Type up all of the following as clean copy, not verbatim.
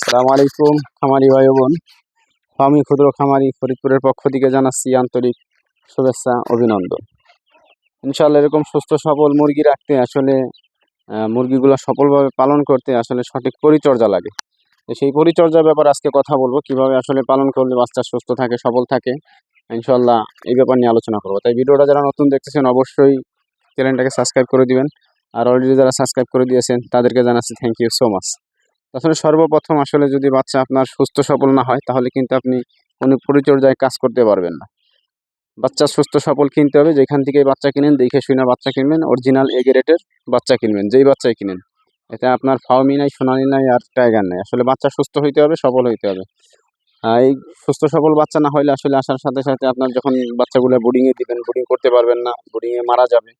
আসসালামু আলাইকুম খামারি ভাই বোন। আমি ক্ষুদ্র খামারি ফরিদপুরের পক্ষ থেকে জানাচ্ছি আন্তরিক শুভেচ্ছা অভিনন্দন। ইনশাআল্লাহ এরকম সুস্থ সবল মুরগি রাখতে আসলে মুরগিগুলো সফলভাবে পালন করতে আসলে সঠিক পরিচর্যা লাগে। তো সেই পরিচর্যার ব্যাপারে আজকে কথা বলবো, কিভাবে আসলে পালন করলে বাচ্চা সুস্থ থাকে, সবল থাকে। ইনশাআল্লাহ এই ব্যাপার নিয়ে আলোচনা করবো। তাই ভিডিওটা যারা নতুন দেখতেছেন অবশ্যই চ্যানেলটাকে সাবস্ক্রাইব করে দিবেন। আর অলরেডি যারা সাবস্ক্রাইব করে দিয়েছেন তাদেরকে জানাচ্ছি থ্যাংক ইউ সো মাচ। আসলে সর্বপ্রথম আসলে যদি বাচ্চা আপনার সুস্থ সবল না হয় তাহলে কিন্তু আপনি কোনো পরিচর্যায় কাজ করতে পারবেন না। বাচ্চা সুস্থ সবল কিনতে হবে, যেখান থেকে বাচ্চা কিনেন দেখে শুনে বাচ্চা কিনবেন, অরিজিনাল এ গ্রেডের বাচ্চা কিনবেন, যেই বাচ্চাই কিনেন। এতে আপনার ফাউমি নাই, সোনালি নাই, আর টাইগার নাই। আসলে বাচ্চা সুস্থ হইতে হবে, সবল হইতে হবে। এই সুস্থ সবল বাচ্চা না হইলে আসলে আসার সাথে সাথে আপনার যখন বাচ্চাগুলো বোর্ডিংয়ে দিবেন, বোর্ডিং করতে পারবেন না, বোর্ডিংয়ে মারা যাবে।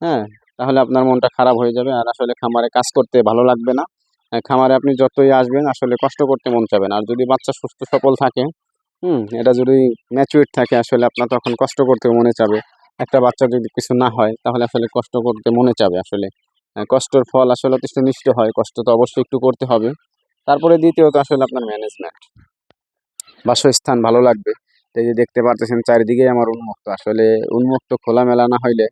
হ্যাঁ, তাহলে আপনার মনটা খারাপ হয়ে যাবে, আর আসলে খামারে কাজ করতে ভালো লাগবে না। খামারে আপনি যতই আসবেন আসলে কষ্ট করতে মন চাবে না। আর যদি বাচ্চা সুস্থ সবল থাকে, এটা যদি ম্যাচুইড থাকে, আসলে আপনার তখন কষ্ট করতে মনে চাবে। একটা বাচ্চা যদি কিছু না হয় তাহলে আসলে কষ্ট করতে মনে চাবে। আসলে কষ্টের ফল আসলে অতিষ্ঠ মিষ্ট হয়, কষ্ট তো অবশ্যই একটু করতে হবে। তারপরে দ্বিতীয়ত আসলে আপনার ম্যানেজমেন্ট, বাসস্থান ভালো লাগবে। তো এই যে দেখতে পারতেছেন চারিদিকেই আমার উন্মুক্ত। আসলে উন্মুক্ত খোলামেলা না হইলে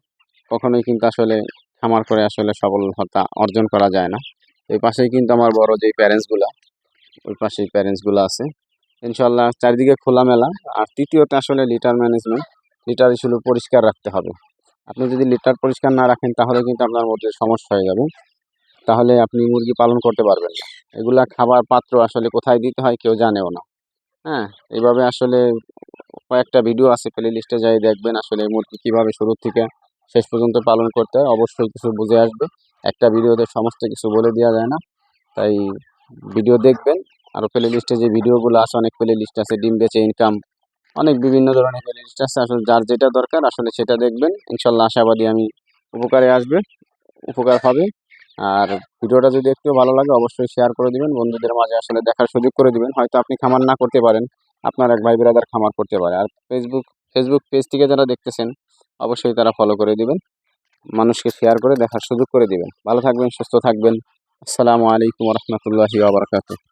কখনোই কিন্তু আসলে খামার করে আসলে সফলতা অর্জন করা যায় না। এই পাশেই কিন্তু আমার বড় যেই প্যারেন্টসগুলা, ওই পাশেই প্যারেন্টসগুলো আছে। ইনশাল্লাহ চারিদিকে খোলামেলা। আর তৃতীয়ত আসলে লিটার ম্যানেজমেন্ট, লিটার শুধু পরিষ্কার রাখতে হবে। আপনি যদি লিটার পরিষ্কার না রাখেন তাহলে কিন্তু আপনার মধ্যে সমস্যা হয়ে যাবে, তাহলে আপনি মুরগি পালন করতে পারবেন না। এগুলা খাবার পাত্র আসলে কোথায় দিতে হয় কেউ জানেও না। হ্যাঁ, এইভাবে আসলে কয়েকটা ভিডিও আছে, প্লে লিস্টে যাই দেখবেন আসলে মুরগি কীভাবে শুরু থেকে শেষ পর্যন্ত পালন করতে হয়। অবশ্যই কিছু বুঝে আসবে, একটা ভিডিওতে সমস্ত কিছু বলে দেওয়া যায় না। তাই ভিডিও দেখবেন। আর প্লে লিস্টে যে ভিডিওগুলো আছে, অনেক প্লে লিস্ট আছে, ডিম বেচে ইনকাম, অনেক বিভিন্ন ধরনের প্লে লিস্ট আছে। আসলে যার যেটা দরকার আসলে সেটা দেখবেন। ইনশাল্লাহ আশাবাদী আমি উপকারে আসবে, উপকার হবে। আর ভিডিওটা যদি একটু ভালো লাগে অবশ্যই শেয়ার করে দিবেন, বন্ধুদের মাঝে আসলে দেখার সুযোগ করে দিবেন। হয়তো আপনি খামার না করতে পারেন, আপনার এক ভাই ব্রাদার খামার করতে পারে। আর ফেসবুক পেজ থেকে যারা দেখতেছেন অবশ্যই তারা ফলো করে দিবেন, মানুষকে শেয়ার করে দেখার সুযোগ করে দিবেন। ভালো থাকবেন, সুস্থ থাকবেন। আসসালামু আলাইকুম রহমতুল্লাহি ওয়া বারাকাতুহু।